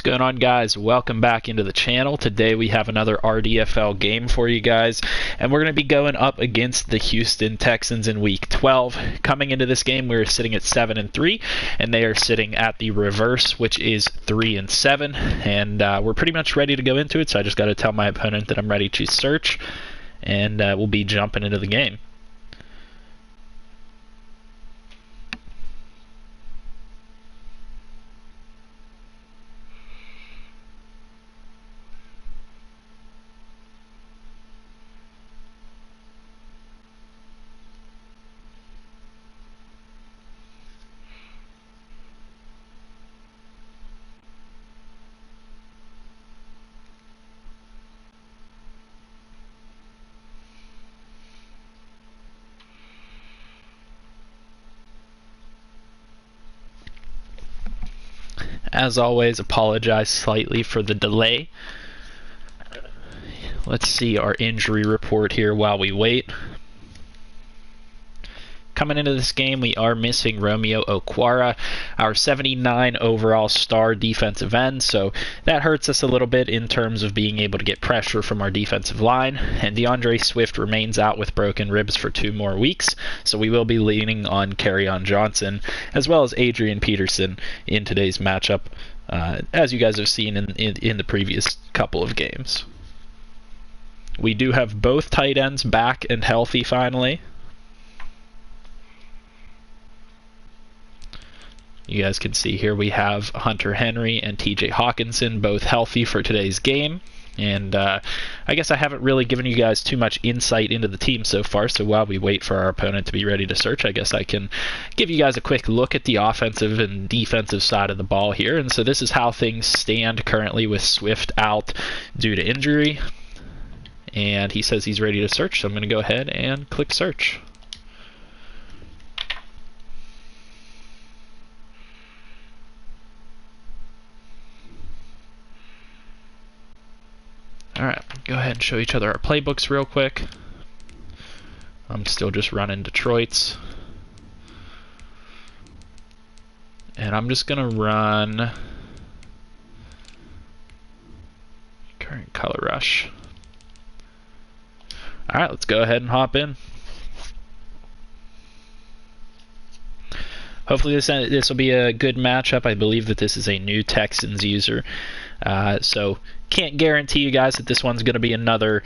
What's going on, guys? Welcome back into the channel. Today we have another RDFL game for you guys, and we're going to be going up against the Houston Texans in Week 12. Coming into this game, we're sitting at 7-3, and they are sitting at the reverse, which is 3-7. And we're pretty much ready to go into it, so I just got to tell my opponent that I'm ready to search, and we'll be jumping into the game. As always, apologize slightly for the delay. Let's see our injury report here while we wait. Coming into this game, we are missing Romeo Okwara, our 79 overall star defensive end, so that hurts us a little bit in terms of being able to get pressure from our defensive line. And DeAndre Swift remains out with broken ribs for 2 more weeks, so we will be leaning on Kerryon Johnson as well as Adrian Peterson in today's matchup, as you guys have seen in the previous couple of games. We do have both tight ends back and healthy finally. You guys can see here we have Hunter Henry and TJ Hawkinson both healthy for today's game. And I guess I haven't really given you guys too much insight into the team so far, so while we wait for our opponent to be ready to search, I guess I can give you guys a quick look at the offensive and defensive side of the ball here. And so this is how things stand currently with Swift out due to injury. And he says he's ready to search, so I'm going to go ahead and click search. Alright, go ahead and show each other our playbooks real quick. I'm still just running Detroit's. And I'm just going to run current color rush. Alright, let's go ahead and hop in. Hopefully this will be a good matchup. I believe that this is a new Texans user. So can't guarantee you guys that this one's going to be another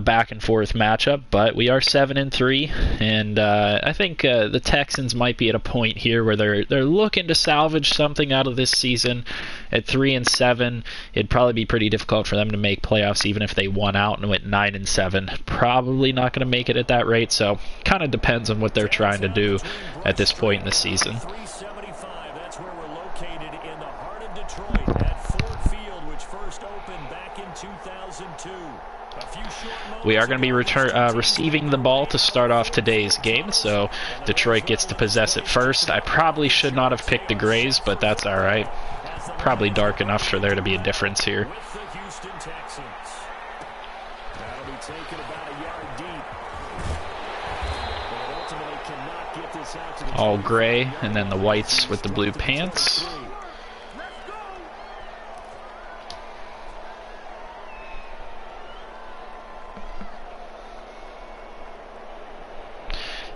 back and forth matchup, but we are 7-3, and I think the Texans might be at a point here where they're looking to salvage something out of this season. At 3-7, it'd probably be pretty difficult for them to make playoffs, even if they won out and went 9-7. Probably not going to make it at that rate, so kind of depends on what they're trying to do at this point in the season. That's where we're located in the heart of Detroit at Ford Field, which first opened back in 2002. We are going to be receiving the ball to start off today's game, so Detroit gets to possess it first. I probably should not have picked the grays, but that's all right. Probably dark enough for there to be a difference here. All gray, and then the whites with the blue pants.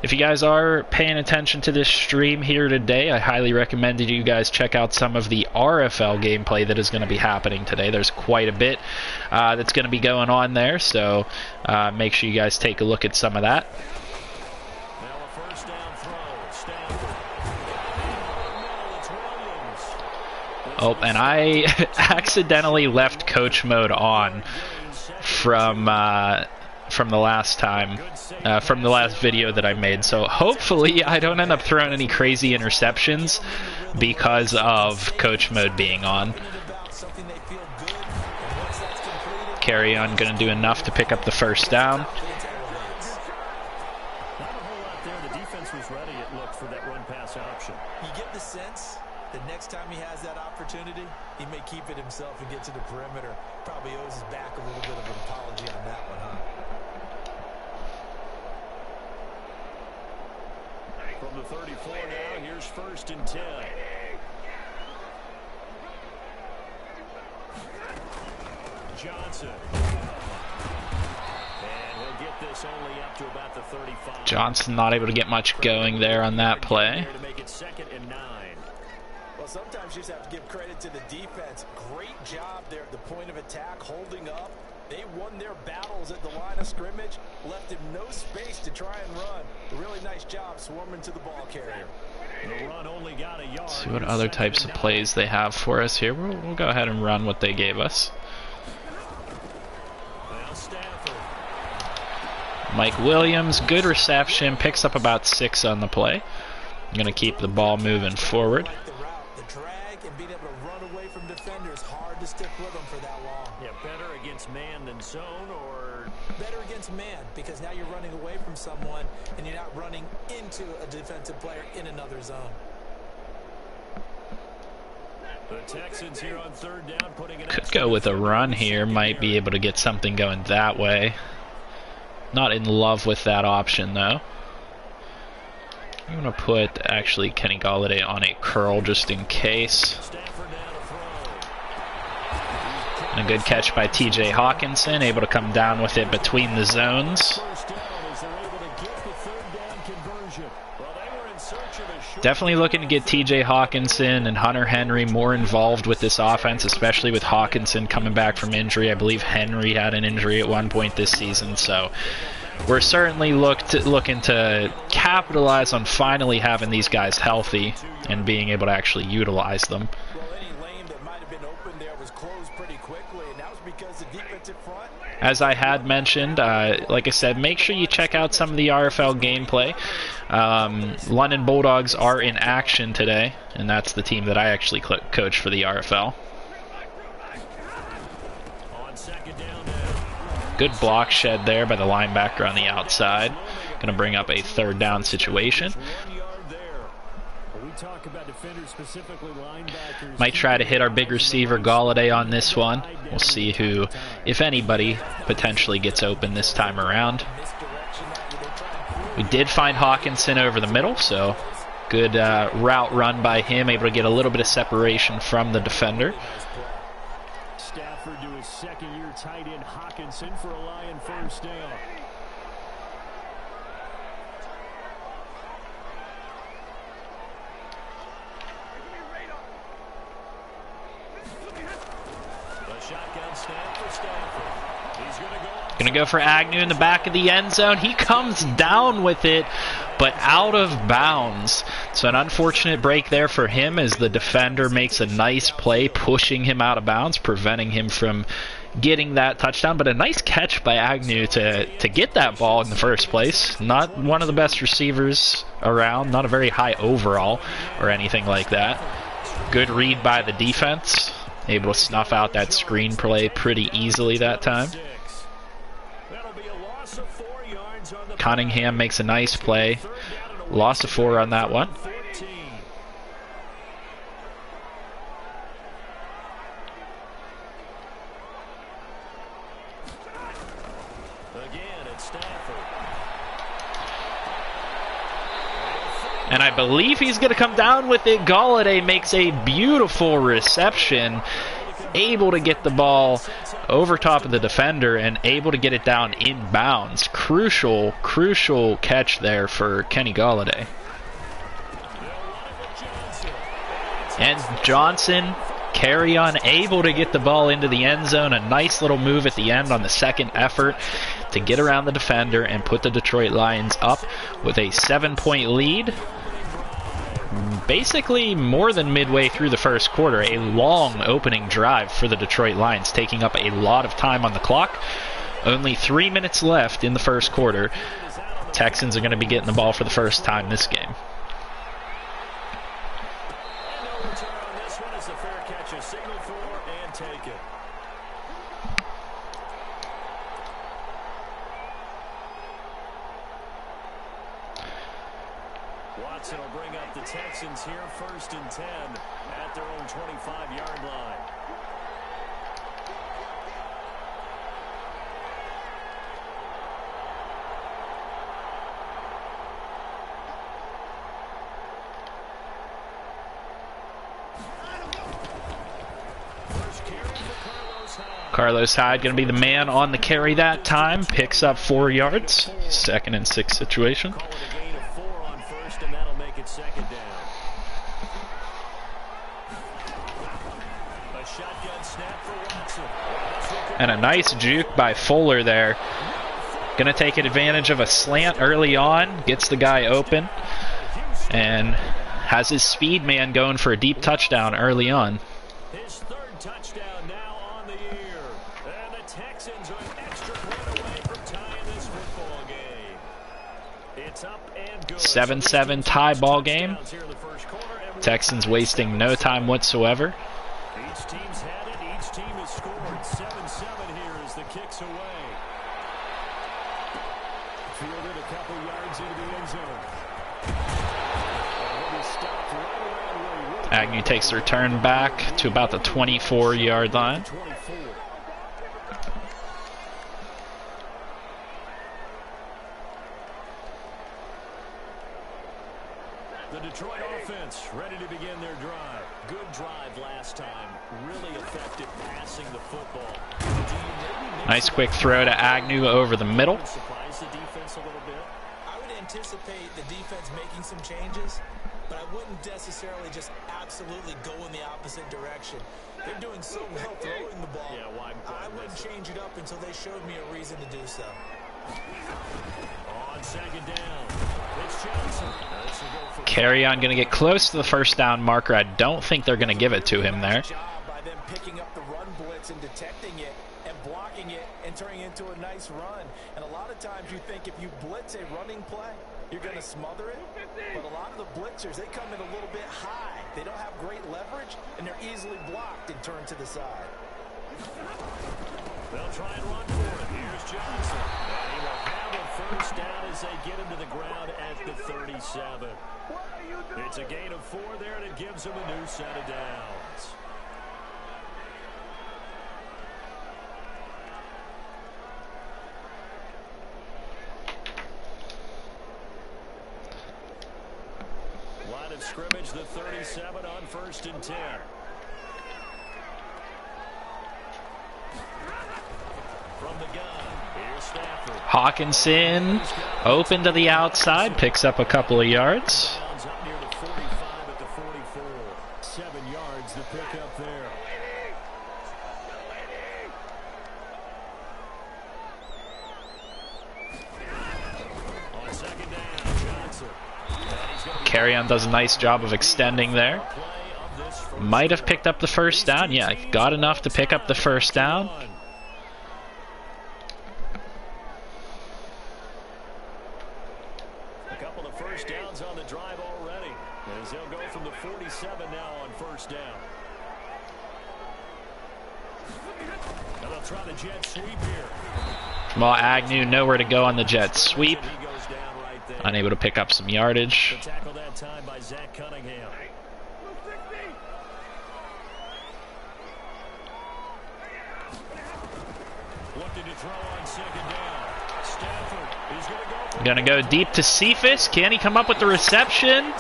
If you guys are paying attention to this stream here today, I highly recommend that you guys check out some of the RFL gameplay that is going to be happening today. There's quite a bit that's going to be going on there, so make sure you guys take a look at some of that. Oh, and I accidentally left coach mode on from the last time, from the last video that I made. So hopefully I don't end up throwing any crazy interceptions because of coach mode being on. Kerryon going to do enough to pick up the first down. The defense was ready, it looked, for that run pass option. You get the sense the next time he has that opportunity, he may keep it himself and get to the perimeter. Probably owes his back a little bit of an apology on that one, huh? From the 34 now, here's 1st and 10. Johnson. And he'll get this only up to about the 35. Johnson not able to get much going there on that play. To make it 2nd and 9. Well, sometimes you just have to give credit to the defense. Great job there at the point of attack, holding up. They won their battles at the line of scrimmage, left him no space to try and run. A really nice job swarming to the ball carrier. The run only got a yard. See what other types of plays they have for us here. We'll go ahead and run what they gave us. Now Stafford. Mike Williams, good reception, picks up about 6 on the play. I'm going to keep the ball moving forward. The route, the drag, and being able to run away from defenders, hard to stick with them for that long. Yeah, better against man than zone, or Better against man, because now you're running away from someone and you're not running into a defensive player in another zone. the Texans here on 3rd down, putting it. Could go with a run here, might be able to get something going that way. Not in love with that option though. I'm going to put actually Kenny Golladay on a curl just in case. And a good catch by TJ Hawkinson, able to come down with it between the zones. Definitely looking to get TJ Hawkinson and Hunter Henry more involved with this offense, especially with Hawkinson coming back from injury. I believe Henry had an injury at one point this season, so we're certainly looking to capitalize on finally having these guys healthy and being able to actually utilize them. As I had mentioned, like I said, make sure you check out some of the RFL gameplay. London Bulldogs are in action today, and that's the team that I actually coach for the RFL. Good block shed there by the linebacker on the outside. Going to bring up a 3rd down situation. Might try to hit our big receiver Golladay on this one. We'll see who, if anybody, potentially gets open this time around. We did find Hawkinson over the middle, so good route run by him, able to get a little bit of separation from the defender. Stafford to his 2nd-year tight end Hawkinson for a Lion 1st down. Gonna go for Agnew in the back of the end zone. He comes down with it, but out of bounds. So an unfortunate break there for him as the defender makes a nice play, pushing him out of bounds, preventing him from getting that touchdown. But a nice catch by Agnew to get that ball in the first place. Not one of the best receivers around, not a very high overall or anything like that. Good read by the defense. Able to snuff out that screen play pretty easily that time. Cunningham makes a nice play. Loss of 4 on that one. And I believe he's going to come down with it. Golladay makes a beautiful reception. Able to get the ball over top of the defender and able to get it down in bounds. Crucial catch there for Kenny Golladay. And Johnson, carry on, able to get the ball into the end zone. A nice little move at the end on the 2nd effort to get around the defender and put the Detroit Lions up with a 7-point lead. Basically more than midway through the first quarter. A long opening drive for the Detroit Lions, taking up a lot of time on the clock. Only 3 minutes left in the first quarter. Texans are going to be getting the ball for the first time this game. Watson will bring up the Texans here, 1st and 10 at their own 25-yard line. Carlos Hyde going to be the man on the carry that time. Picks up 4 yards. 2nd and 6 situation. Call it a gain of 4 on first, and that'll make it 2nd down. A shotgun snap for Watson. And a nice juke by Fuller there. Going to take advantage of a slant early on. Gets the guy open. And has his speed man going for a deep touchdown early on. His 3rd touchdown now on the year. And the Texans are an extra point away from tying this football game. It's up and good. 7-7 tie ball game. Texans wasting no time whatsoever. Each team's had it. Each team has scored. 7-7 here as the kicks away. Fielded a couple yards into the end zone. Agnew takes the return back to about the 24-yard line. The Detroit offense ready to begin their drive. Good drive last time. Really effective passing the football. Nice quick throw to Agnew over the middle. Surprise the defense a little bit. I would anticipate the defense making some changes, but I wouldn't necessarily just absolutely go in the opposite direction. They're doing so well throwing the ball. Yeah, well, I wouldn't change it up until they showed me a reason to do so. On 2nd down, it's Johnson. Carry on going to get close to the 1st down marker. I don't think they're going to give it to him there. Job by them picking up the run blitz and detecting it and blocking it and turning it into a nice run. And a lot of times you think if you blitz a running play, you're going to smother it. But a lot of the blitzers, they come in a little bit high. They don't have great leverage, and they're easily blocked and turned to the side. They'll try and run for it. Here's Johnson. And he will have a 1st down as they get him to the ground at the 37. It's a gain of 4 there, and it gives him a new set of downs. Line of scrimmage, the 37 on 1st and 10. From the gun, here's Stafford. Hawkinson open to the outside, picks up a couple of yards. Up near the 45 at the 44. 7 yards the pickup there. On 2nd down, Johnson. Carry-on does a nice job of extending there. Might have picked up the 1st down. Yeah, got enough to pick up the 1st down. A couple of 1st downs on the drive already, as they'll go from the 47 now on 1st down. And they'll try the jet sweep here. Jamal Agnew nowhere to go on the jet sweep. Unable to pick up some yardage. The tackle that time by Zach Cunningham. Looking to throw on 2nd down. Stafford is going to go for Gonna go deep to Cephas. Can he come up with the reception?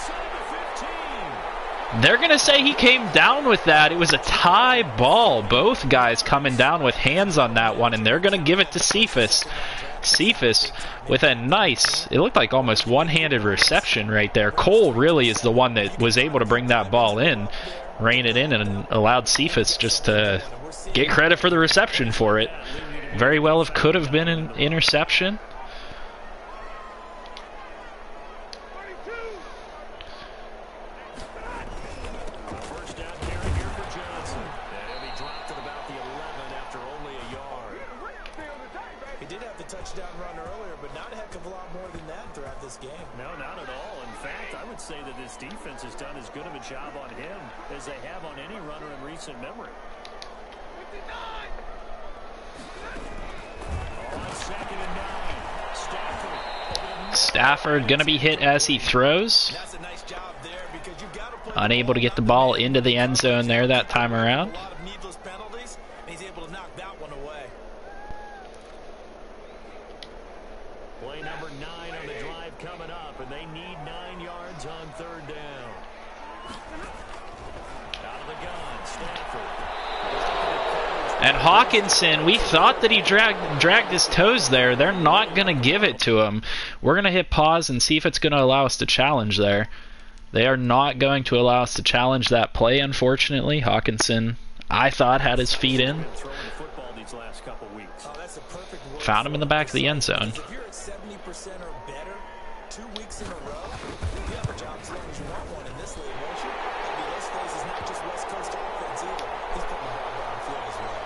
They're gonna say he came down with that. It was a tie ball. Both guys coming down with hands on that one, and they're gonna give it to Cephas. Cephas with a nice, it looked like almost one-handed reception right there. Cole really is the one that was able to bring that ball in, rein it in, and allowed Cephas just to get credit for the reception for it. Very well could have been an interception. First down carry here for Johnson. And he dropped at about the 11 after only a yard. He did have the touchdown run earlier, but not a heck of a lot more than that throughout this game. No, not at all. In fact, I would say that this defense has done as good of a job on him as they have on any runner in recent memory. On 2nd and 9, Stafford gonna be hit as he throws. That's a nice job there because you got to play Unable to get the ball into the end zone there that time around. a lot of needless penalties, and he's able to knock that one away. play number 9 on the drive coming up, and they need 9 yards on 3rd down. Out of the gun, Stafford. And Hawkinson, we thought that he dragged his toes there. They're not going to give it to him. We're going to hit pause and see if it's going to allow us to challenge there. They are not going to allow us to challenge that play, unfortunately. Hawkinson, I thought, had his feet in. Found him in the back of the end zone. If you're at 70% or better 2 weeks in a row, you have a job as long as you want one in this league, won't you? I mean, those days is not just West Coast offense either. He's putting the ball downfield as well.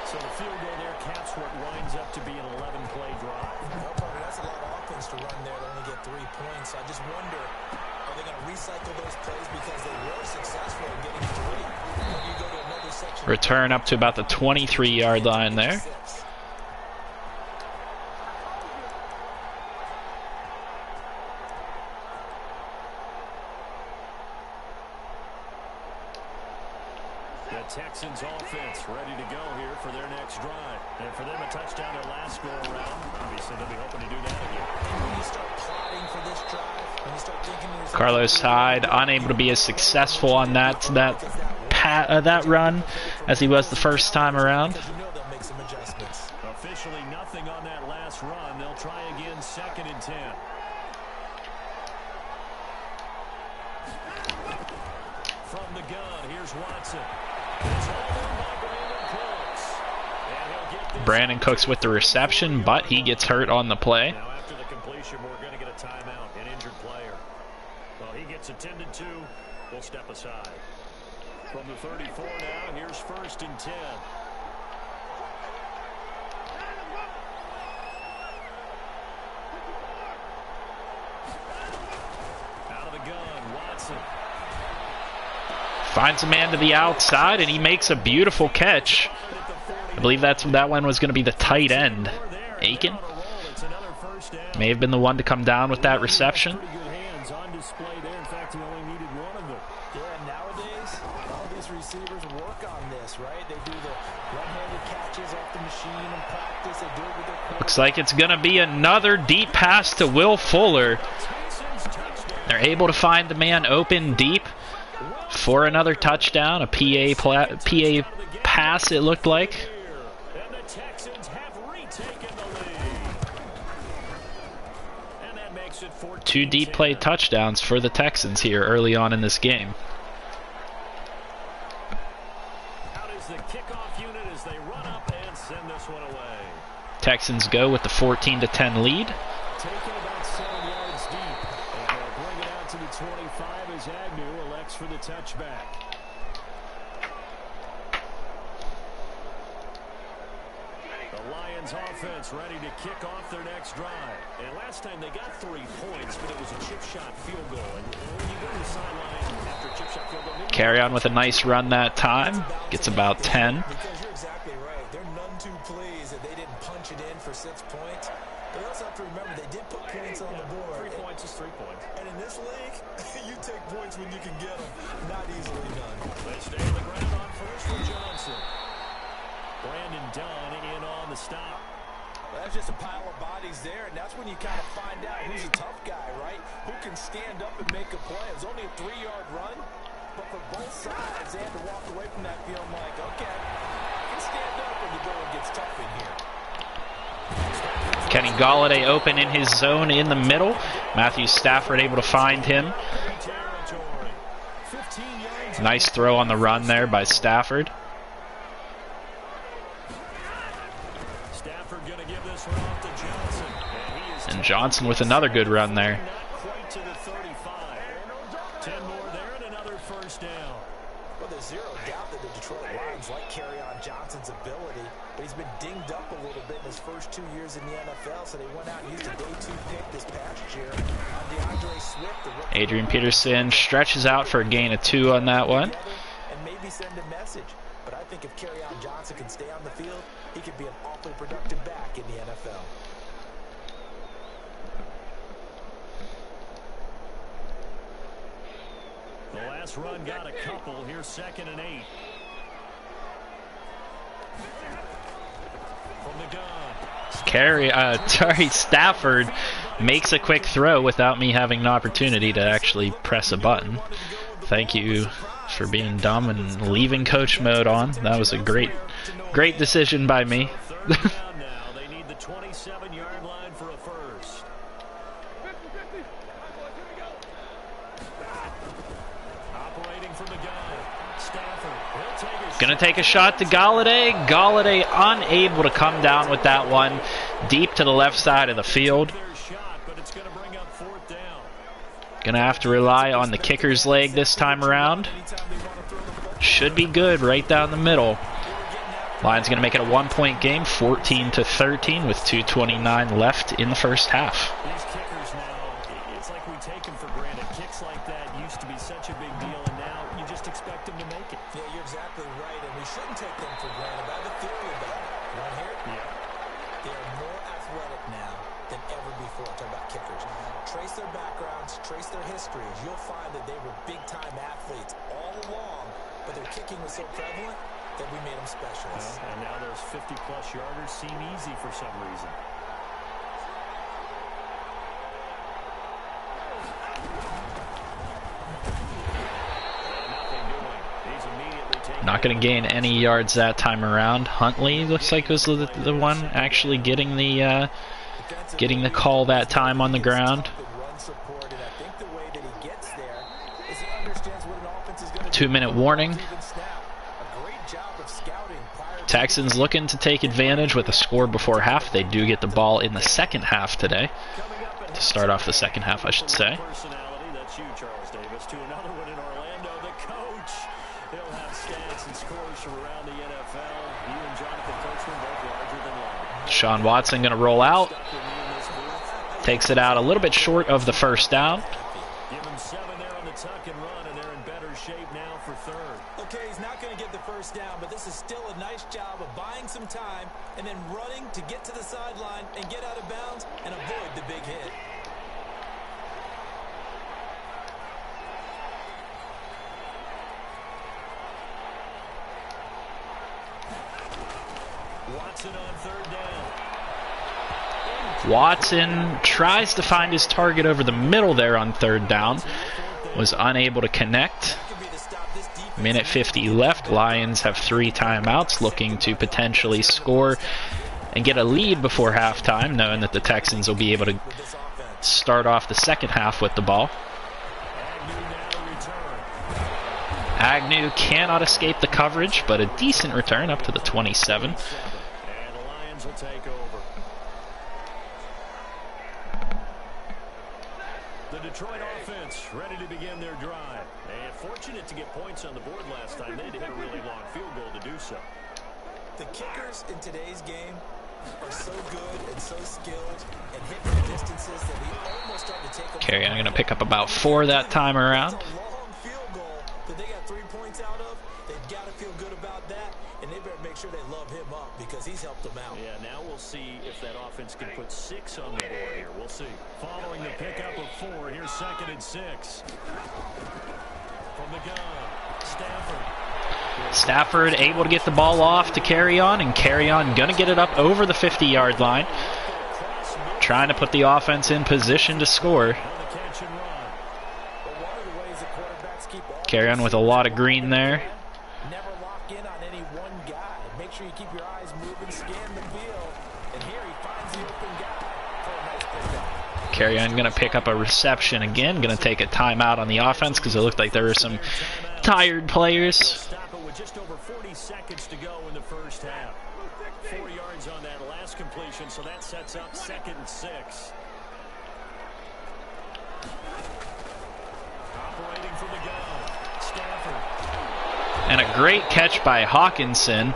So the field goal there caps what winds up to be an 11-play drive. No, partner, that's a lot of offense to run there to only get 3 points. I just wonder, are they going to recycle those plays because they were successful in getting 3? Or do you go to another section? Return up to about the 23-yard line there. Texans offense ready to go here for their next drive. And for them, a touchdown their last go around. Obviously, they'll be hoping to do that again. When you start plotting for this drive, when you start thinking to yourself, Carlos Hyde unable to be as successful on that run as he was the first time around. you know they'll make some adjustments. Officially nothing on that last run. They'll try again, 2nd and 10. From the gun, here's Watson. Brandon Cooks with the reception, but he gets hurt on the play. Now after the completion, we're going to get a timeout, an injured player. Well, he gets attended to. We'll step aside. From the 34 now, here's 1st and 10. Out of the gun, Watson. Finds a man to the outside, and he makes a beautiful catch. I believe that one was going to be the tight end. Aiken may have been the one to come down with that reception. Nowadays, all these receivers work on this, right? They do the one-handed catches off the machine in practice. They do it with their quarterback. Looks like it's going to be another deep pass to Will Fuller. They're able to find the man open deep for another touchdown, a PA pass it looked like. And the Texans have retaken the lead. And that makes it 14-10. 2 deep play touchdowns for the Texans here early on in this game. Out is the kickoff unit as they run up and send this one away. Texans go with the 14-10 lead. Taken about 7 yards deep. And they'll bring it out to the 25 as Agnew elects for the touchback. The Lions offense ready to kick off their next drive. And last time they got 3 points, but it was a chip shot field goal. And when you go to the sideline after a chip shot field goal, Carry on with a nice run that time. Gets about 10. Because you're exactly right. They're none too pleased that they didn't punch it in for 6 points. But you also have to remember they did put points on the board. 3 points is 3 points. And in this league, you take points when you can get them. Not easily done. They stay on the ground on first with Johnson. Brandon Dunn in on the stop. Well, that's just a pile of bodies there, and that's when you kind of find out who's a tough guy, right? Who can stand up and make a play. It was only a 3-yard run, but for both sides, they had to walk away from that feeling like, okay, I can stand up when the going gets tough in here. Kenny Galladay open in his zone in the middle. Matthew Stafford able to find him. Nice throw on the run there by Stafford. Stafford going to give this one off to Johnson. And Johnson with another good run there. Not quite to the 35. 10 more there and another first down. Well, there's zero doubt that the Detroit Lions like Kerryon Johnson's ability, but he's been dinged up a little bit in his first 2 years in the NFL, so they went out and used a day 2 pick this past year on DeAndre Swift. Adrian Peterson stretches out for a gain of 2 on that one. And maybe send a message. But I think if Kerryon Johnson can stay on the field, he could be an awfully productive back in the NFL. The last run got a couple. Here's 2nd and 8. From the gun. Stafford makes a quick throw without me having an opportunity to actually press a button. Thank you for being dumb and leaving coach mode on. That was a great decision by me. Third down now. They need the 27-yard line for a first. Operating from the gun. Stafford. He'll take a Gonna take a shot to Galladay. Galladay unable to come down with that one deep to the left side of the field. their shot, but it's going to bring up fourth down. Gonna have to rely on the kicker's leg this time around. Should be good right down the middle. Lions gonna make it a 1-point game, 14-13 with 2:29 left in the first half. These kickers now, it's like we take them for granted. Kicks like that used to be such a big deal, and now you just expect them to make it. Yeah, you're exactly right, and we shouldn't take them for granted. I have a theory about it. You want to hear it? Yeah. They are more athletic now than ever before. Talk about kickers. Trace their backgrounds, trace their histories. You'll find that they were big-time athletes all along, but their kicking was so prevalent that we made them specialists. And now those 50-plus yarders seem easy for some reason. Nothing doing. He's immediately taking Not gonna gain any yards that time around. Huntley looks like was the one actually getting the call that time on the ground. 2-minute warning. Texans looking to take advantage with a score before half. They do get the ball in the second half today. To start off the second half, I should say. Personality, that's you, Charles Davis. To another one in Orlando, the coach. He'll have stats and scores from around the NFL. You and Jonathan Coachman both larger than life. Sean Watson going to roll out. Takes it out a little bit short of the first down. Give him 7 there on the tuck and run, and they're in better shape now for third. Okay, he's not going to get the first down, but this is still a nice job of buying some time and then running to get to the sideline and get out of bounds and avoid the big hit. Watson on third down. Watson tries to find his target over the middle there on third down. Was unable to connect. Minute 50 left. Lions have 3 timeouts, looking to potentially score and get a lead before halftime, knowing that the Texans will be able to start off the second half with the ball. Agnew cannot escape the coverage, but a decent return up to the 27. And the Lions will take over. The Detroit offense ready to begin their drive. And fortunate to get points on the board last time. They had to hit a really long field goal to do so. The kickers in today's game are so good and so skilled and hit from distances that we almost start to take them. Carry on, going to pick up about 4 that time around. It's a long field goal that they got 3 points out of. They've got to feel good about that, and they better make sure they love him up because he's helped them out. Yeah, now we'll see if that offense can put 6 on the board here. We'll see. Following the pickup of 4, here's 2nd and 6. From the gun, Stafford able to get the ball off to Carry On, and Carry On going to get it up over the 50-yard line. Trying to put the offense in position to score. Carry On with a lot of green there. Never lock in on any one guy. Make sure you keep your eyes moving, scan the field, and here he finds the open guy for a nice pickup. Carry On going to pick up a reception again. Going to take a timeout on the offense because it looked like there were some tired players. Stop it with just over 40 seconds to go in the first half. 4 yards on that last completion, so that sets up 2nd and 6. Operating from the gun, Stafford. And a great catch by Hawkinson.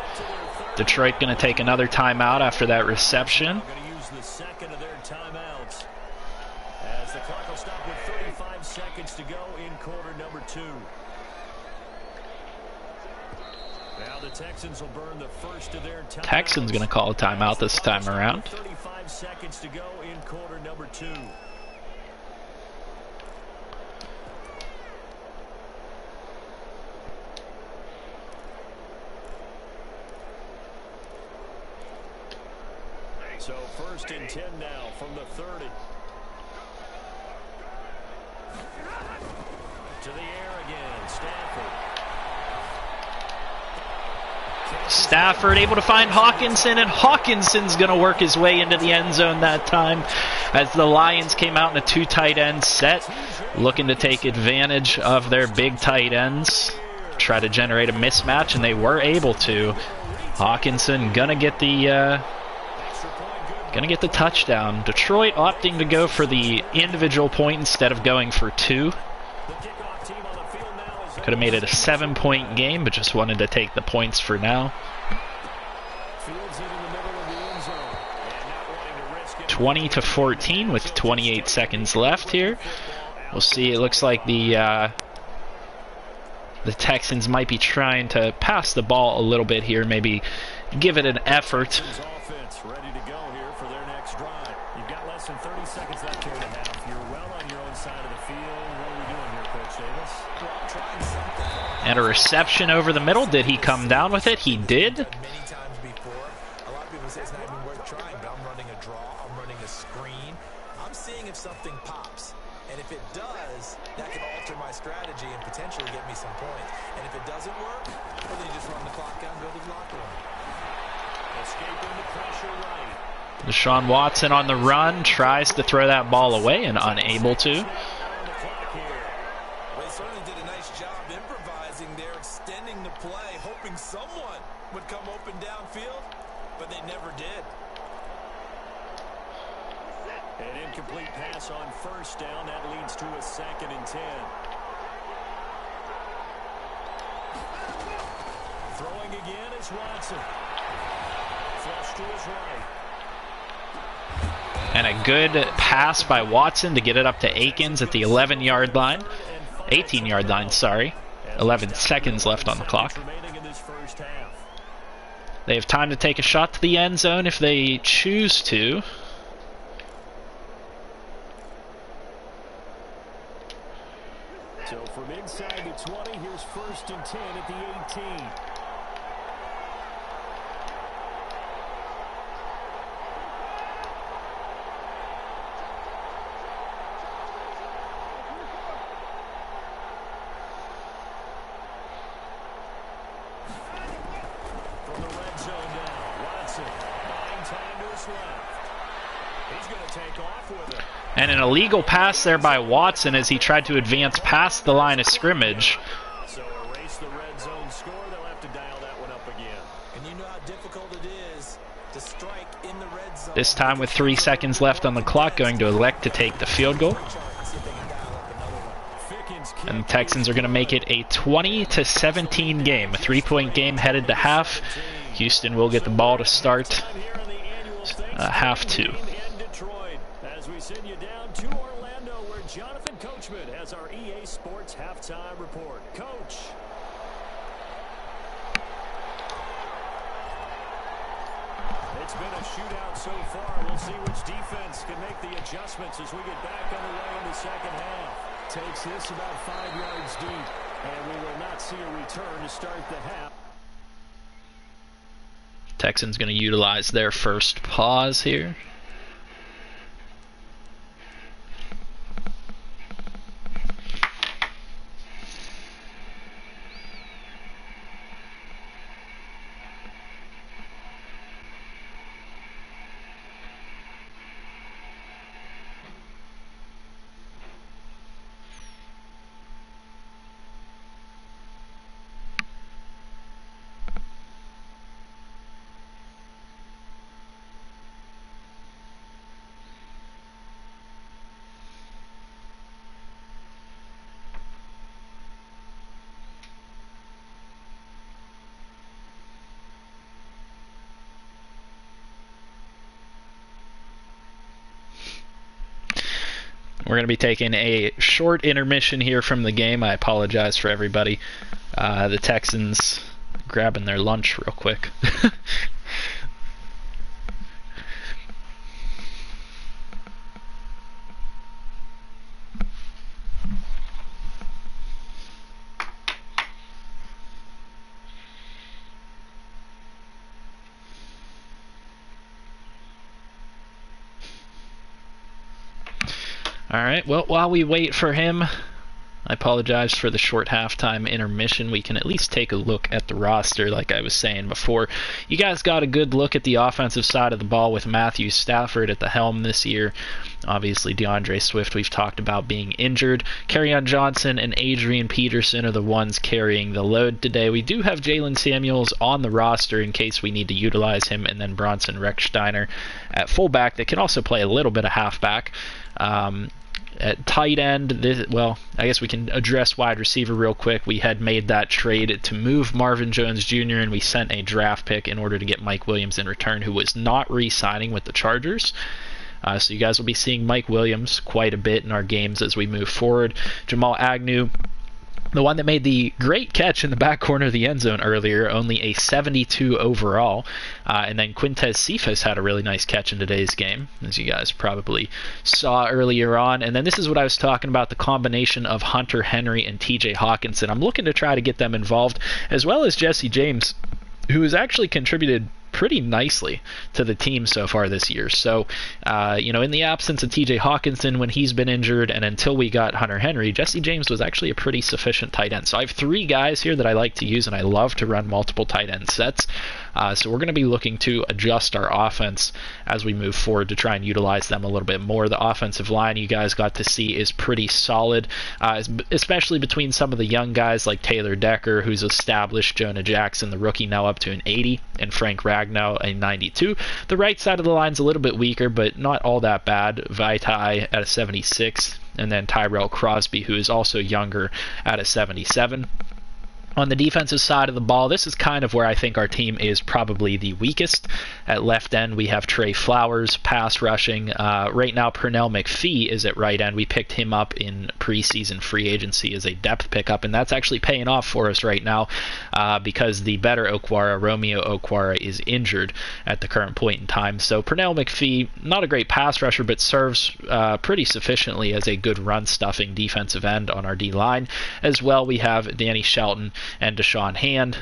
Detroit going to take another timeout after that reception. Going to use the 2nd of their timeouts as the clock will stop with 35 seconds to go in quarter number 2. Now the Texans will burn the first of their timeouts. Texans going to call a timeout this time around. 35 seconds to go in quarter number 2. So 1st and 10 now from the 30. To the air again. Stafford able to find Hawkinson, and Hawkinson's going to work his way into the end zone that time as the Lions came out in a 2 tight end set, looking to take advantage of their big tight ends, try to generate a mismatch, and they were able to. Hawkinson gonna get the touchdown. Detroit opting to go for the individual point instead of going for 2. Could have made it a 7-point game, but just wanted to take the points for now. 20-14 with 28 seconds left here. We'll see. It looks like the Texans might be trying to pass the ball a little bit here, maybe give it an effort. Ready to go here for their next drive. You've got less than 30 seconds left here in the half. You're well on your own side of the field. What are we doing here, Coach Davis? Well, trying something. And a reception over the middle. Did he come down with it? He did. Many times before. A lot of people say it's not even worth trying, but I'm running a draw. I'm running a screen. I'm seeing if something pops. And if it does, that can alter my strategy and potentially get me some points. And if it doesn't work, well, then you just run the clock down, go to the locker room. Escaping the pressure right. Deshaun Watson on the run, tries to throw that ball away and unable to. Well, they certainly did a nice job improvising there, extending the play, hoping someone would come open downfield, but they never did. An incomplete pass on first down. That leads to a 2nd and 10. Throwing again is Watson. Flush to his right. And a good pass by Watson to get it up to Akins at the 11-yard line. 18-yard line, sorry. 11 seconds left on the clock. They have time to take a shot to the end zone if they choose to. So from inside the 20, here's 1st and 10 at the 18. From the red zone now, Watson buying time to his left. He's going to take off with it. And an illegal pass there by Watson as he tried to advance past the line of scrimmage. So erase the red zone score. They'll have to dial that one up again. And you know how difficult it is to strike in the red zone. This time with 3 seconds left on the clock, going to elect to take the field goal. And the Texans are going to make it a 20-17 game, a 3-point game headed to half. Houston will get the ball to start half 2. As we send you down to Orlando, where Jonathan Coachman has our EA Sports halftime report. Coach. It's been a shootout so far. We'll see which defense can make the adjustments as we get back underway in the second half. Takes this about 5 yards deep, and we will not see a return to start the half. Texans going to utilize their first pause here. We're going to be taking a short intermission here from the game. I apologize for everybody. The Texans grabbing their lunch real quick. Alright, well, while we wait for him I apologize for the short halftime intermission. We can at least take a look at the roster, like I was saying before. You guys got a good look at the offensive side of the ball with Matthew Stafford at the helm this year. Obviously, DeAndre Swift, we've talked about being injured. Kerryon Johnson and Adrian Peterson are the ones carrying the load today. We do have Jalen Samuels on the roster in case we need to utilize him, and then Bronson Rechsteiner at fullback that can also play a little bit of halfback. At tight end, I guess we can address wide receiver real quick. We had made that trade to move Marvin Jones Jr., and we sent a draft pick in order to get Mike Williams in return, who was not re-signing with the Chargers. So you guys will be seeing Mike Williams quite a bit in our games as we move forward. Jamal Agnew, the one that made the great catch in the back corner of the end zone earlier, only a 72 overall. And then Quintez Cephas had a really nice catch in today's game, as you guys probably saw earlier on. And then this is what I was talking about, the combination of Hunter Henry and TJ Hawkinson. I'm looking to try to get them involved, as well as Jesse James, who has actually contributed pretty nicely to the team so far this year. So, in the absence of TJ Hawkinson when he's been injured, and until we got Hunter Henry, Jesse James was actually a pretty sufficient tight end. So I have 3 guys here that I like to use, and I love to run multiple tight end sets. So we're going to be looking to adjust our offense as we move forward to try and utilize them a little bit more. The offensive line you guys got to see is pretty solid, especially between some of the young guys like Taylor Decker, who's established, Jonah Jackson, the rookie, now up to an 80, and Frank Ragnow, a 92. The right side of the line's a little bit weaker, but not all that bad. Vaitai at a 76, and then Tyrell Crosby, who is also younger, at a 77. On the defensive side of the ball, this is kind of where I think our team is probably the weakest. At left end, we have Trey Flowers, pass rushing. Right now, Pernell McPhee is at right end. We picked him up in preseason free agency as a depth pickup, and that's actually paying off for us right now because the better Okwara, Romeo Okwara, is injured at the current point in time. So Pernell McPhee, not a great pass rusher, but serves pretty sufficiently as a good run-stuffing defensive end on our D-line. As well, we have Danny Shelton and Deshaun Hand,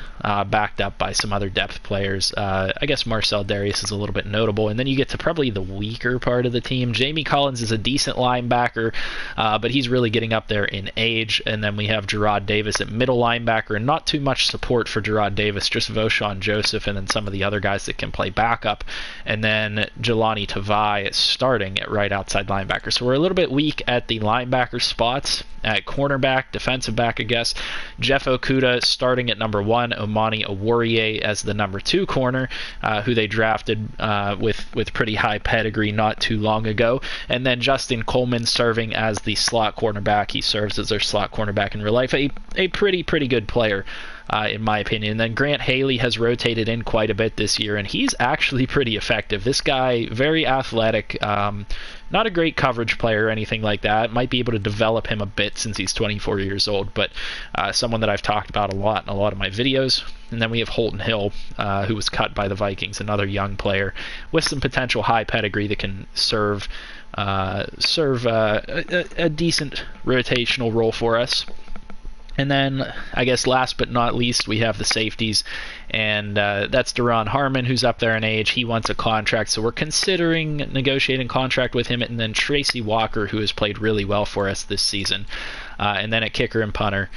backed up by some other depth players. I guess Marcel Darius is a little bit notable. And then you get to probably the weaker part of the team. Jamie Collins is a decent linebacker, but he's really getting up there in age. And then we have Gerard Davis at middle linebacker, and not too much support for Gerard Davis, just Voshawn Joseph and then some of the other guys that can play backup. And then Jelani Tavai starting at right outside linebacker. So we're a little bit weak at the linebacker spots. At cornerback, defensive back, I guess, Jeff Okuda starting at number 1, Omani Oworie as the number 2 corner, who they drafted with pretty high pedigree not too long ago. And then Justin Coleman serving as the slot cornerback. He serves as their slot cornerback in real life. A pretty good player, in my opinion. And then Grant Haley has rotated in quite a bit this year, and he's actually pretty effective. This guy, very athletic, not a great coverage player or anything like that. Might be able to develop him a bit since he's 24 years old, but someone that I've talked about a lot in a lot of my videos. And then we have Holton Hill, who was cut by the Vikings, another young player with some potential high pedigree that can serve a decent rotational role for us. And then, I guess last but not least, we have the safeties, and that's Deron Harmon, who's up there in age. He wants a contract, so we're considering negotiating contract with him. And then Tracy Walker, who has played really well for us this season. And then at kicker and punter,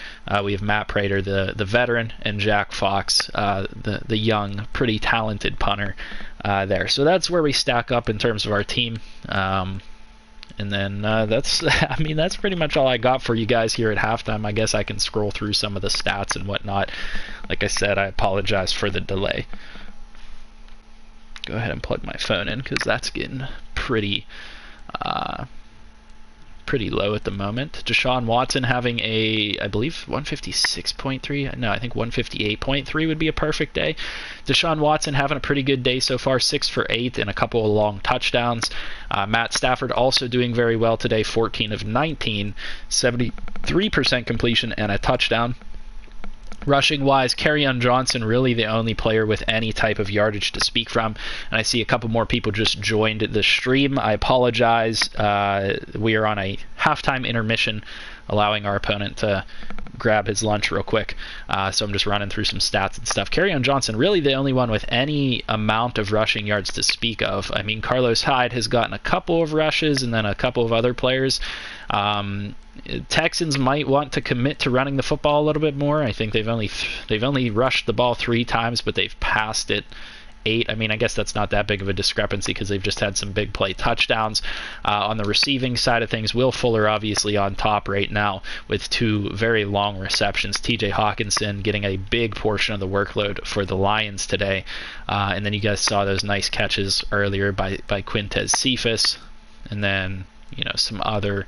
we have Matt Prater, the veteran, and Jack Fox, the young, pretty talented punter there. So that's where we stack up in terms of our team. And then that's pretty much all I got for you guys here at halftime. I guess I can scroll through some of the stats and whatnot. Like I said, I apologize for the delay. Go ahead and plug my phone in because that's getting pretty low at the moment. Deshaun Watson having I believe 156.3. No, I think 158.3 would be a perfect day. Deshaun Watson having a pretty good day so far, 6 for 8 and a couple of long touchdowns. Matt Stafford also doing very well today, 14 of 19, 73% completion and a touchdown. Rushing-wise, Kerryon Johnson really the only player with any type of yardage to speak from. And I see a couple more people just joined the stream. I apologize. We are on a halftime intermission, allowing our opponent to grab his lunch real quick. So I'm just running through some stats and stuff. Kerryon Johnson, really the only one with any amount of rushing yards to speak of. I mean, Carlos Hyde has gotten a couple of rushes, and then a couple of other players. Texans might want to commit to running the football a little bit more. I think they've only rushed the ball 3 times, but they've passed it 8. I mean, I guess that's not that big of a discrepancy because they've just had some big play touchdowns. On the receiving side of things, Will Fuller obviously on top right now with 2 very long receptions. TJ Hawkinson getting a big portion of the workload for the Lions today. And then you guys saw those nice catches earlier by Quintez Cephas. And then, some other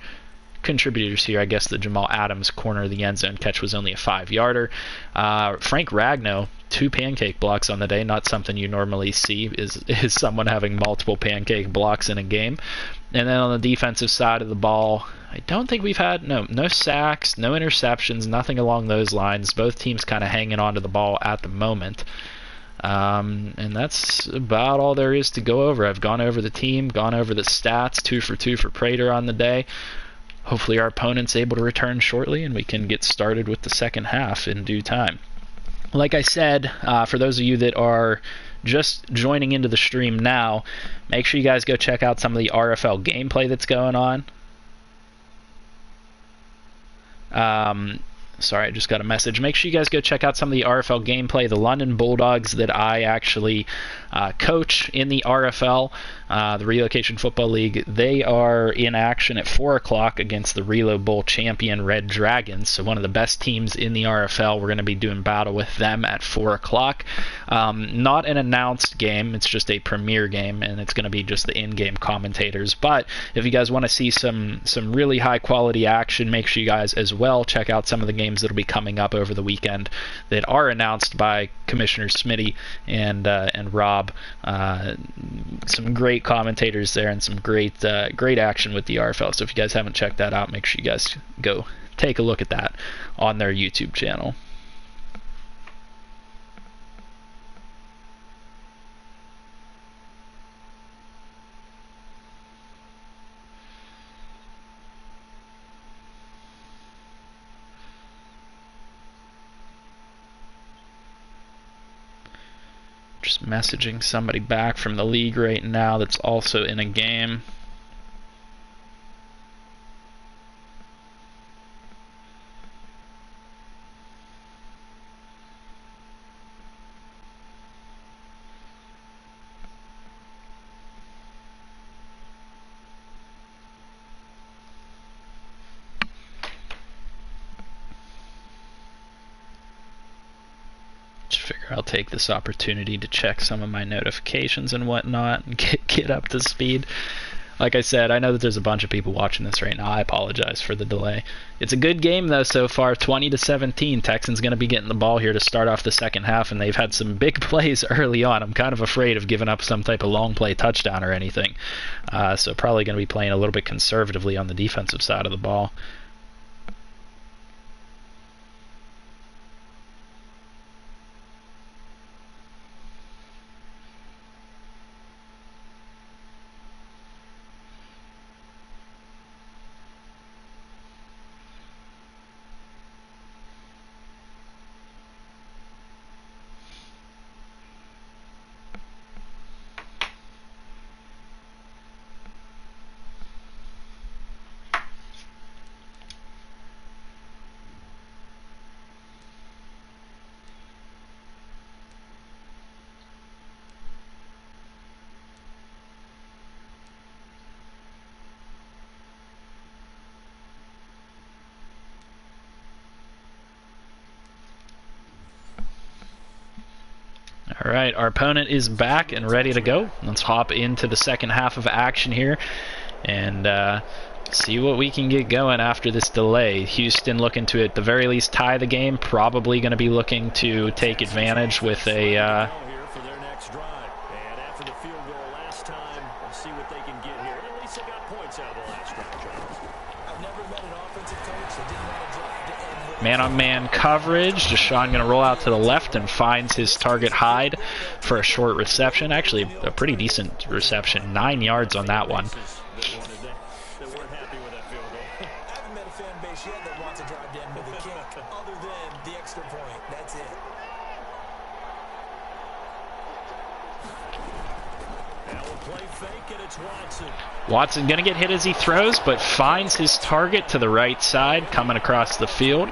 contributors here. I guess the Jamal Adams corner of the end zone catch was only a 5-yarder. Frank Ragnow, 2 pancake blocks on the day, not something you normally see is someone having multiple pancake blocks in a game. And then on the defensive side of the ball, I don't think we've had no sacks, no interceptions, nothing along those lines. Both teams kind of hanging on to the ball at the moment. And that's about all there is to go over. I've gone over the team, gone over the stats, 2 for 2 for Prater on the day. Hopefully our opponent's able to return shortly and we can get started with the second half in due time. Like I said, for those of you that are just joining into the stream now, make sure you guys go check out some of the RFL gameplay that's going on. Sorry, I just got a message. Make sure you guys go check out some of the RFL gameplay. The London Bulldogs that I actually coach in the RFL, the Relocation Football League, they are in action at 4 o'clock against the Relo Bowl champion Red Dragons. So one of the best teams in the RFL. We're going to be doing battle with them at 4 o'clock. Not an announced game. It's just a premiere game, and it's going to be just the in-game commentators. But if you guys want to see some really high-quality action, make sure you guys as well check out some of the games that'll be coming up over the weekend that are announced by Commissioner Smitty and Rob. Some great commentators there and some great action with the RFL. So if you guys haven't checked that out, make sure you guys go take a look at that on their YouTube channel. Just messaging somebody back from the league right now that's also in a game. I'll take this opportunity to check some of my notifications and whatnot and get up to speed. Like I said, I know that there's a bunch of people watching this right now. I apologize for the delay. It's a good game though so far, 20-17. Texans going to be getting the ball here to start off the second half, and they've had some big plays early on. I'm kind of afraid of giving up some type of long play touchdown or anything. So probably going to be playing a little bit conservatively on the defensive side of the ball. All right, our opponent is back and ready to go. Let's hop into the second half of action here and see what we can get going after this delay. Houston looking to, at the very least, tie the game. Probably going to be looking to take advantage with a... man-on-man coverage. Deshaun going to roll out to the left and finds his target Hyde for a short reception. Actually, a pretty decent reception. 9 yards on that one. Watson going to get hit as he throws, but finds his target to the right side, coming across the field.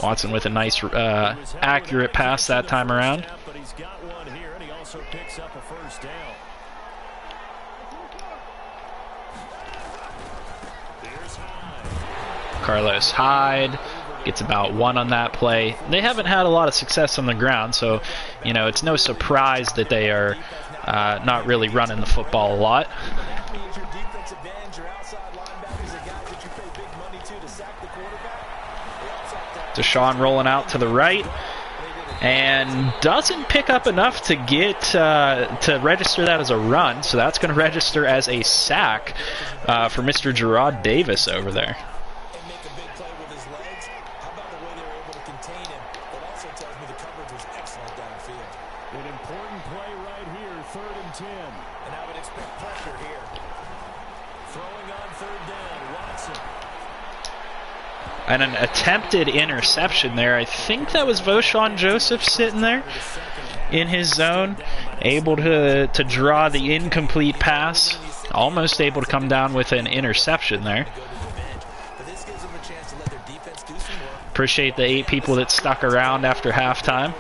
Watson with a nice, accurate pass that time around. But he's got one here, and he also picks up a first down. Carlos Hyde gets about 1 on that play. They haven't had a lot of success on the ground, so, you know, it's no surprise that they are not really running the football a lot. Deshaun rolling out to the right and doesn't pick up enough to get to register that as a run, so that's going to register as a sack for Mr. Gerard Davis over there. And an attempted interception there. I think that was Voshon Joseph sitting there in his zone, able to draw the incomplete pass. Almost able to come down with an interception there. Appreciate the 8 people that stuck around after halftime.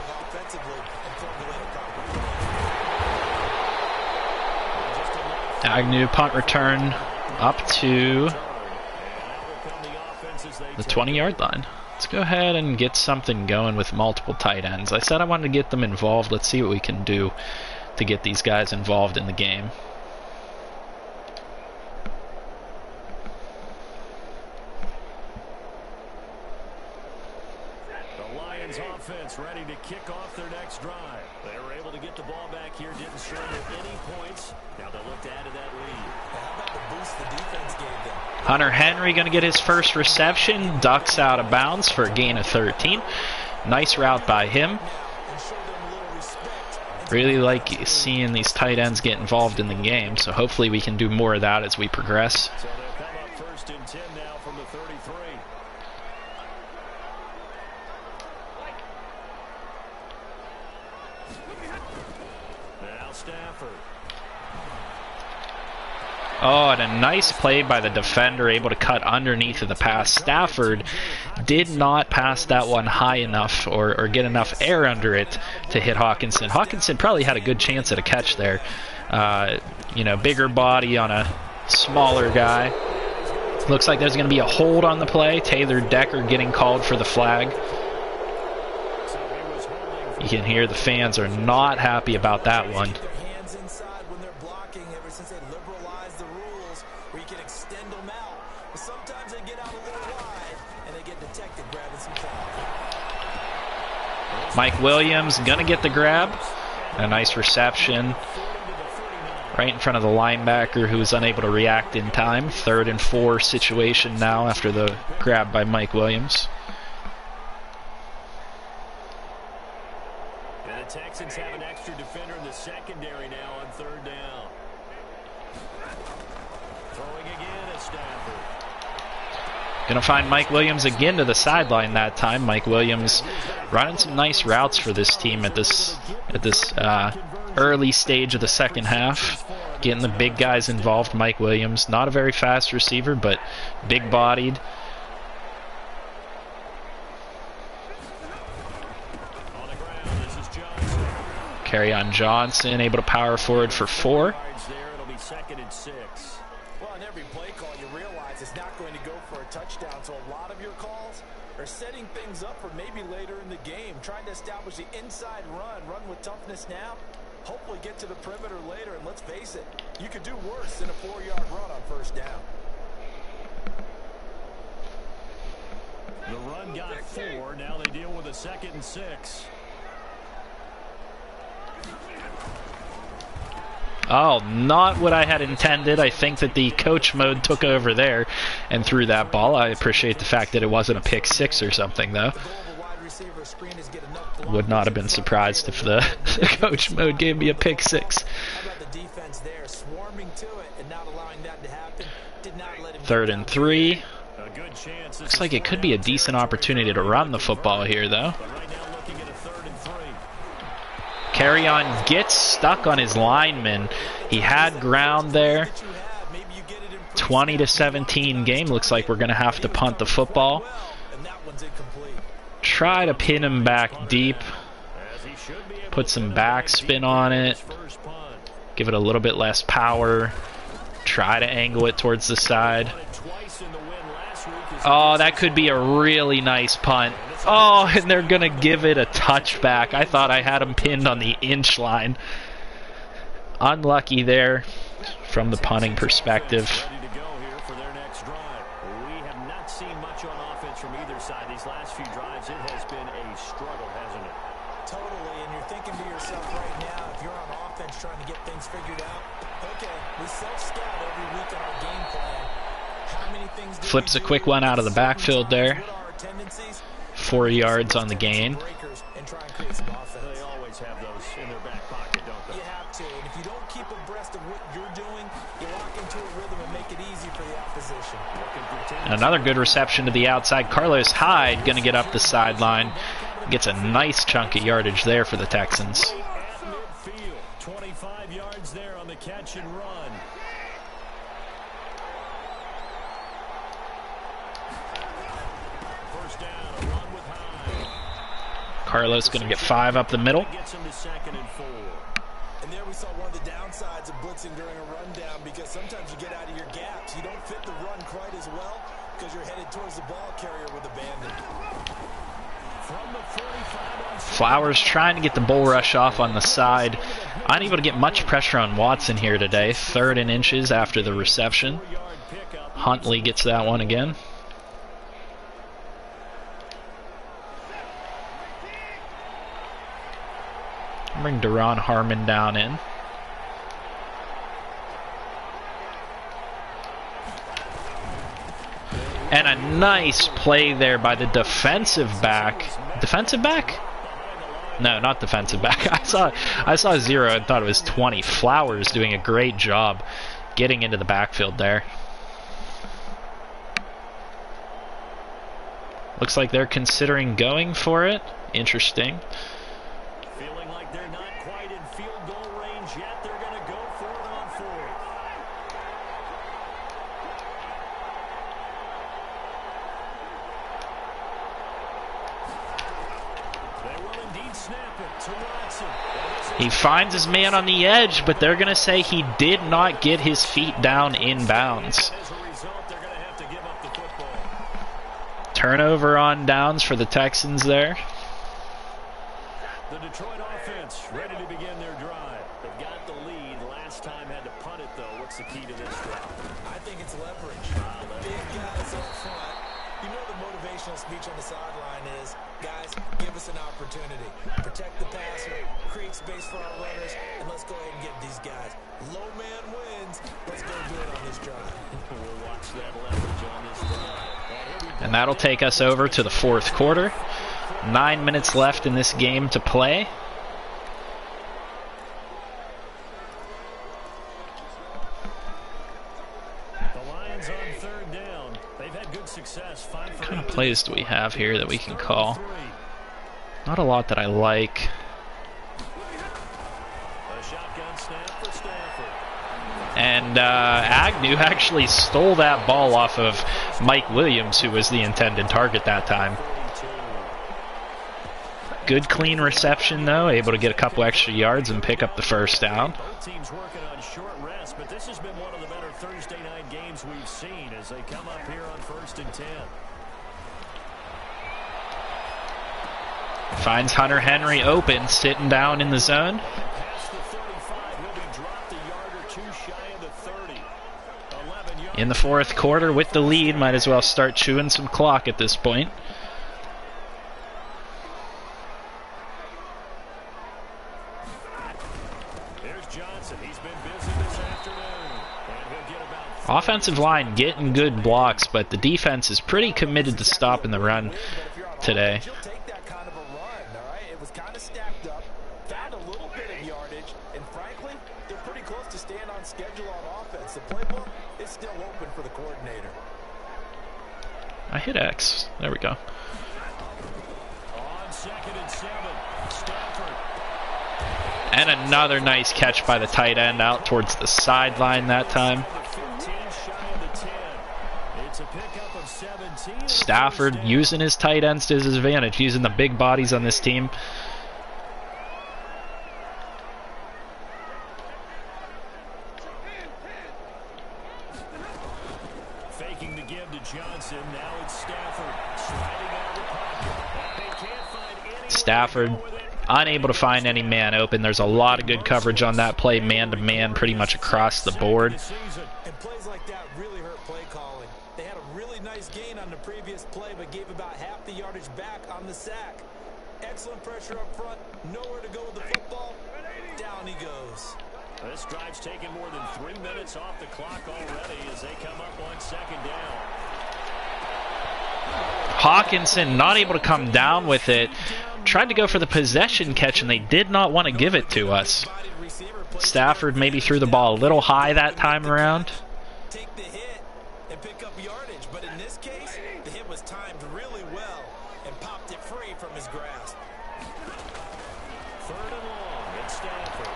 Agnew punt return up to the 20-yard line. Let's go ahead and get something going with multiple tight ends. I said I wanted to get them involved. Let's see what we can do to get these guys involved in the game. The Lions offense ready to kick off their next drive. They were able to get the ball back here, didn't surrender any points. Now they look to add to that lead. How about the boost the defense gave them? Hunter Henry going to get his first reception, ducks out of bounds for a gain of 13. Nice route by him. Really like seeing these tight ends get involved in the game, so hopefully we can do more of that as we progress. So they'll come up 1st and 10 now from the 33. Now Stafford. Oh, and a nice play by the defender, able to cut underneath of the pass. Stafford did not pass that one high enough or get enough air under it to hit Hawkinson. Hawkinson probably had a good chance at a catch there. You know, bigger body on a smaller guy. Looks like there's going to be a hold on the play. Taylor Decker getting called for the flag. You can hear the fans are not happy about that one. Mike Williams gonna get the grab. A nice reception right in front of the linebacker who was unable to react in time. 3rd and 4 situation now after the grab by Mike Williams. And the Texans have an extra defender in the secondary now on 3rd down. Throwing again is Stafford. Gonna find Mike Williams again to the sideline that time. Mike Williams running some nice routes for this team at this early stage of the second half. Getting the big guys involved. Mike Williams, not a very fast receiver, but big-bodied. Carry on Johnson, able to power forward for 4. It'll be 2nd and 6. Well, on every play call, you realize it's not going to go for a touchdown, so a lot of your calls are setting things up for maybe later in the game, trying to establish the inside run with toughness now, hopefully get to the perimeter later, and let's face it, you could do worse than a 4-yard run on 1st down. The run got 4, now they deal with a 2nd and 6. Oh, not what I had intended. I think that the coach mode took over there and threw that ball. I appreciate the fact that it wasn't a pick 6 or something, though. Would not have been surprised if the coach mode gave me a pick 6. 3rd and 3. Looks like it could be a decent opportunity to run the football here, though. Carry-on gets stuck on his lineman. He had ground there. 20-17 game. Looks like we're going to have to punt the football. Try to pin him back deep. Put some backspin on it. Give it a little bit less power. Try to angle it towards the side. Oh, that could be a really nice punt. Oh, and they're going to give it a touchback. I thought I had him pinned on the inch line. Unlucky there from the punting perspective. We have not seen much on offense from either side. These last few drives, it has been a struggle, hasn't it? Totally, and you're thinking to yourself right now, if you're on offense trying to get things figured out, okay, we self-scout every week on our game plan. How many things do Flips a quick one out of the backfield there. 4 yards on the gain. They always have those in their back pocket, don't they? You have to, and if you don't keep abreast of what you're doing, you lock into a rhythm and make it easy for the opposition. Another good reception to the outside. Carlos Hyde going to get up the sideline. Gets a nice chunk of yardage there for the Texans. At midfield, 25 yards there on the catch and run. First down, a run with Hyde. Carlos going to get 5 up the middle. Gets him to 2nd and 4. And there we saw one of the downsides of blitzing during a rundown, because sometimes you get out of your gaps. You don't fit the run quite as well because you're headed towards the ball carrier with abandon. From the 45 on Flowers trying to get the bull rush off on the side. Unable to get much pressure on Watson here today. 3rd and inches after the reception. 4-yard pickup. Huntley gets that one again. Bring Deron Harmon down in. And a nice play there by the defensive back. Defensive back? No, not defensive back. I saw 0 and thought it was 20. Flowers doing a great job getting into the backfield there. Looks like they're considering going for it. Interesting. Feeling like they're not quite in field goal range yet. They're going to go for it on 4th. They will indeed snap it to Watson. He finds his man on the edge, but they're going to say he did not get his feet down in bounds. As a result, they're going to have to give up the football. Turnover on downs for the Texans there. The Detroit offense ready to begin their drive. They've got the lead. Last time had to punt it, though. What's the key to this drive? I think it's leverage. Big guys up front. You know the motivational speech on the sideline is, guys, give us an opportunity. Protect the passer, create space for our runners, and let's go ahead and get these guys. Low man wins. Let's go do it on this drive. We'll watch that leverage on this drive. And that'll take us over to the 4th quarter. 9 minutes left in this game to play. The Lions on 3rd down. They've had good success. What kind of plays do we have here that we can call? Not a lot that I like. A shotgun snap for Stafford. And Agnew actually stole that ball off of Mike Williams, who was the intended target that time. Good clean reception, though. Able to get a couple extra yards and pick up the first down. Both teams working on short rest, but this has been one of the better Thursday night games we've seen as they come up here on 1st and 10. Finds Hunter Henry open, sitting down in the zone. Past the 35, he'll be dropped a yard or 2 shy of the 30. 11 yards. In the 4th quarter with the lead, might as well start chewing some clock at this point. There's Johnson. He's been busy this afternoon. And he'll get about Offensive line getting good blocks, but the defense is pretty committed to stopping the run today. You'll take that kind of a run, all right? It was kind of stacked up, found a little bit of yardage, and frankly, they're pretty close to staying on schedule on offense. The playbook is still open for the coordinator. I hit X. There we go. on 2nd and 7. Stafford. And another nice catch by the tight end out towards the sideline that time. Stafford using his tight ends to his advantage, using the big bodies on this team. Faking to give to Johnson. Now it's Stafford sliding out of the pocket. They can't find anyone. Stafford unable to find any man open. There's a lot of good coverage on that play, man-to-man, pretty much across the board. And plays like that really hurt play calling. They had a really nice gain on the previous play, but gave about half the yardage back on the sack. Excellent pressure up front. Nowhere to go with the football. Down he goes. This drive's taken more than 3 minutes off the clock already as they come up on second down. Hawkinson not able to come down with it. Tried to go for the possession catch, and they did not want to give it to us. Stafford maybe threw the ball a little high that time around. Take the hit and pick up yardage, but in this case, the hit was timed really well and popped it free from his grasp. Third and long, it's Stafford.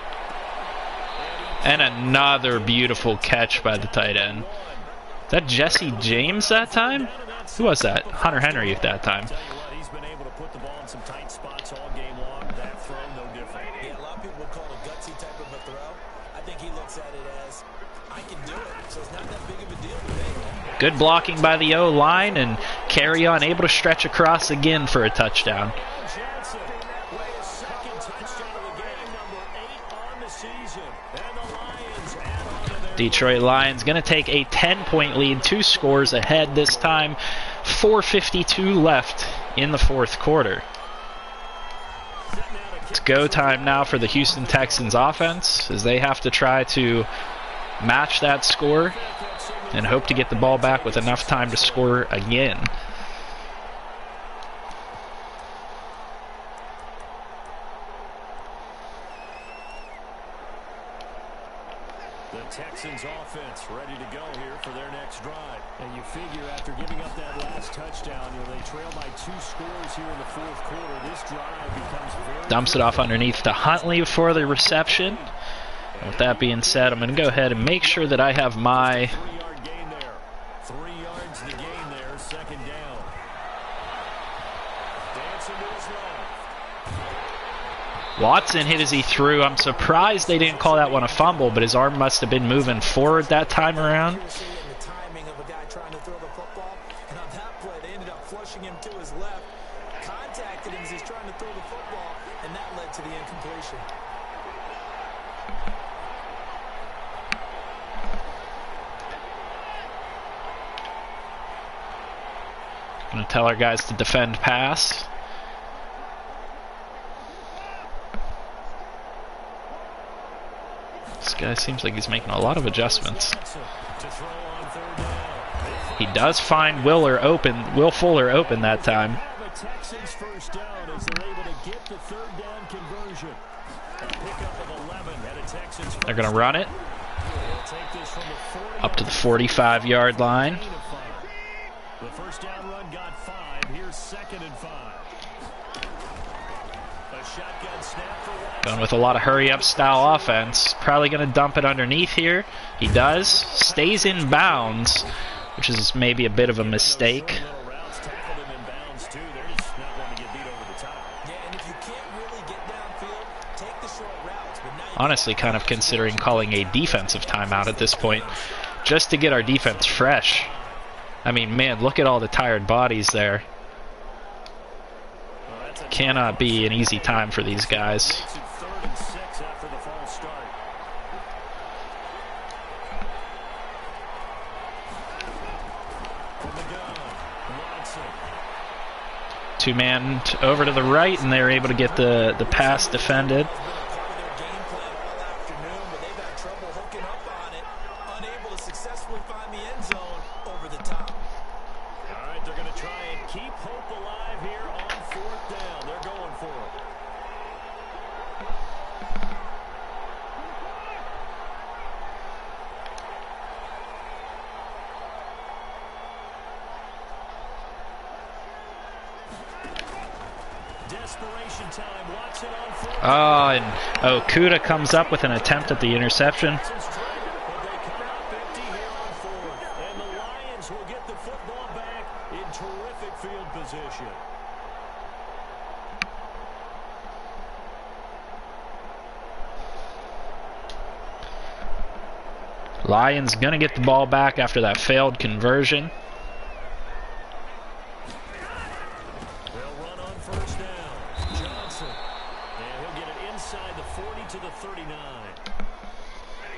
And another beautiful catch by the tight end. Is that Jesse James that time? Who was that? Hunter Henry at that time. Tell you what, he's been able to put the ball in some tight spots all game long. That throw, no different. Yeah, a lot of people would call it a gutsy type of a throw. I think he looks at it as, I can do it, so it's not that big of a deal to me. Good blocking by the O-line, and carry on, able to stretch across again for a touchdown. Johnson with his second touchdown of the game, number 8 on the season. And the Lions add on to their Detroit Lions going to take a 10-point lead, 2 scores ahead this time. 4:52 left in the fourth quarter. It's go time now for the Houston Texans offense, as they have to try to match that score and hope to get the ball back with enough time to score again. The Texans offense ready to go here for their next drive. And you figure after giving up that last touchdown, they trail by 2 scores here in the fourth quarter. This drive becomes very... Dumps it off underneath to Huntley for the reception. And with that being said, I'm going to go ahead and make sure that I have my... 3-yard gain there. 3 yards the gain there, second down. Dancing to his left. Watson hit as he threw. I'm surprised they didn't call that one a fumble, but his arm must have been moving forward that time around. The timing of a guy trying to throw the football, and on that play, they ended up flushing him to his left, contacted him as he's trying to throw the football, and that led to the incompletion. Going to tell our guys to defend pass. This guy seems like he's making a lot of adjustments. He does find Will Fuller open that time. The Texans first down as they're able to get the third down conversion. A pickup of 11 at a Texans. They're going to run it Take this from the 40 up to the 45-yard line. The first down run got 5. Here's 2nd and 5. A shotgun snap for Watson. Going with a lot of hurry-up style offense. Probably going to dump it underneath here. He does. Stays in bounds, which is maybe a bit of a mistake. Little routes tackled him in bounds too. They're just not wanting to get beat over the top. Yeah, and if you can't really get downfield, take the short routes. But now you Honestly, kind of considering calling a defensive timeout at this point, just to get our defense fresh. I mean, man, look at all the tired bodies there. Cannot be an easy time for these guys. Makes it 3rd and 6 after the false start. From the gun, Watson. 2-man over to the right, and they're able to get the pass defended. part of their game plan all afternoon, but they've had trouble hooking up on it, unable to successfully find the end zone over the top. All right, they're going to try and keep hope alive here on 4th down. They're going for it. desperation time. Watson on fourth. Oh, and Okuda comes up with an attempt at the interception. But they come out empty here on fourth. And the Lions will get the football back in terrific field position. Lions going to get the ball back after that failed conversion. They'll run on first down. Johnson. And he'll get it inside the 40 to the 39.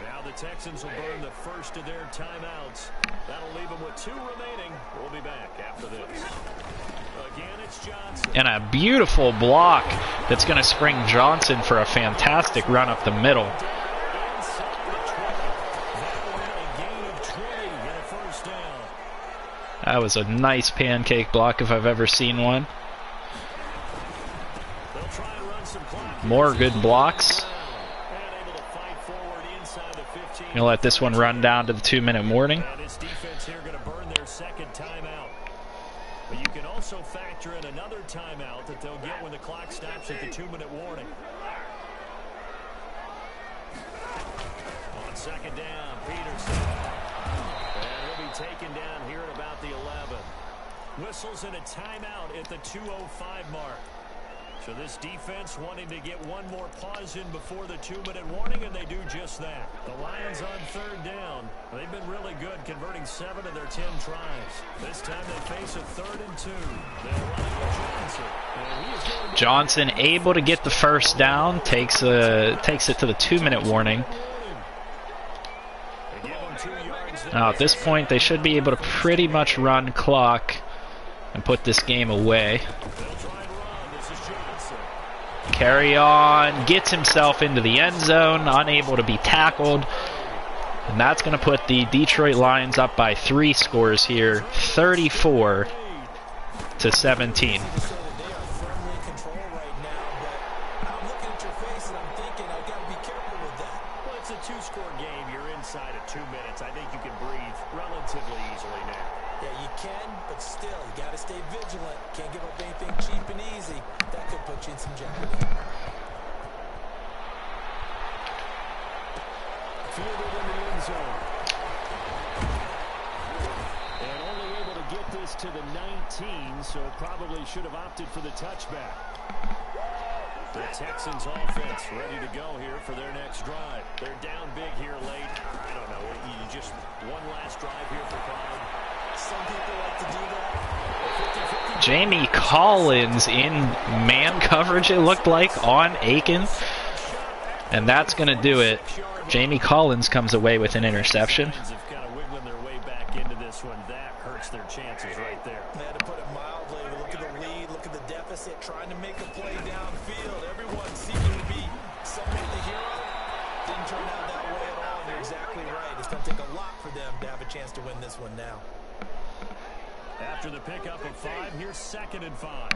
Now the Texans will burn the first of their timeouts. That'll leave them with 2 remaining. We'll be back after this. Again, it's Johnson. And a beautiful block that's going to spring Johnson for a fantastic run up the middle. That was a nice pancake block if I've ever seen one. More good blocks. Gonna let this one run down to the 2-minute warning. And this defense here going to burn their second timeout. But you can also factor in another timeout that they'll get when the clock stops at the 2-minute warning. On second down, Peterson. And he'll be taken down here at about the 11. Whistles in a timeout at the 2:05 mark. So this defense wanting to get one more pause in before the 2-minute warning, and they do just that. The Lions on third down. They've been really good, converting 7 of their 10 tries. This time they face a 3rd and 2. They're running with Johnson. And he is going Johnson able to get the first down, takes it to the 2-minute warning. They give him 2 yards there. Now at this point they should be able to pretty much run clock and put this game away. They'll try and run. This is Johnson. Carry on, gets himself into the end zone, unable to be tackled. And that's going to put the Detroit Lions up by 3 scores here, 34 to 17. They are firmly in control right now, but I'm looking at your face and I'm thinking I've got to be careful with that. Well, it's a 2-score game. You're inside of 2 minutes. I think you can breathe relatively easily now. Yeah, you can, but still, you got to stay vigilant. Can't give up anything cheap and easy. That could put you in some jeopardy. Fielded in the end zone. And only able to get this to the 19, so probably should have opted for the touchback. The Texans offense ready to go here for their next drive. They're down big here late. I don't know. You just one last drive here for Clyde. Some people like to do that. 50-50. Jamie Collins in man coverage, it looked like, on Aiken. And that's going to do it. Jamie Collins comes away with an interception. Have kind of wiggling their way back into this one. That hurts their chances right there. They had to put it mildly. Look at the lead. Look at the deficit. Trying to make a play downfield. Everyone seeking to be something the hero. Didn't turn out that way at all. They're exactly right. It's going to take a lot for them to have a chance to win this one now. After the pickup of 5, here's 2nd and 5.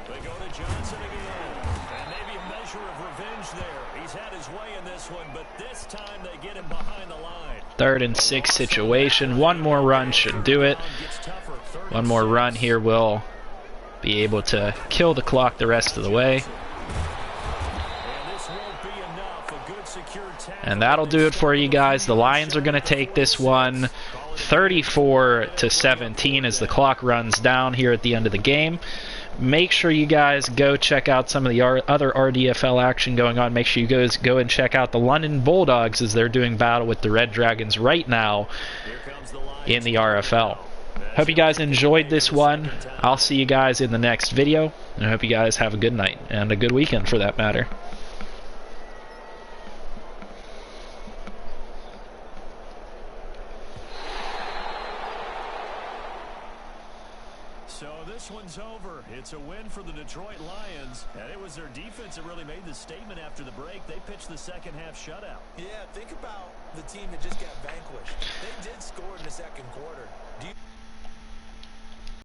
They go to Johnson again. And maybe a measure of revenge there. He's had his way in this one, but this time they get him behind the line. 3rd and 6 situation. One more run should do it. One more run here will be able to kill the clock the rest of the way. And that'll do it for you guys. The Lions are going to take this one 34 to 17 as the clock runs down here at the end of the game. Make sure you guys go check out some of the other RDFL action going on. Make sure you guys go and check out the London Bulldogs as they're doing battle with the Red Dragons right now in the RFL. Hope you guys enjoyed this one. I'll see you guys in the next video. And I hope you guys have a good night and a good weekend for that matter. So this one's over. It's a win for the Detroit Lions, and it was their defense that really made the statement after the break. They pitched the second half shutout. Yeah, think about the team that just got vanquished. They did score in the second quarter. Do you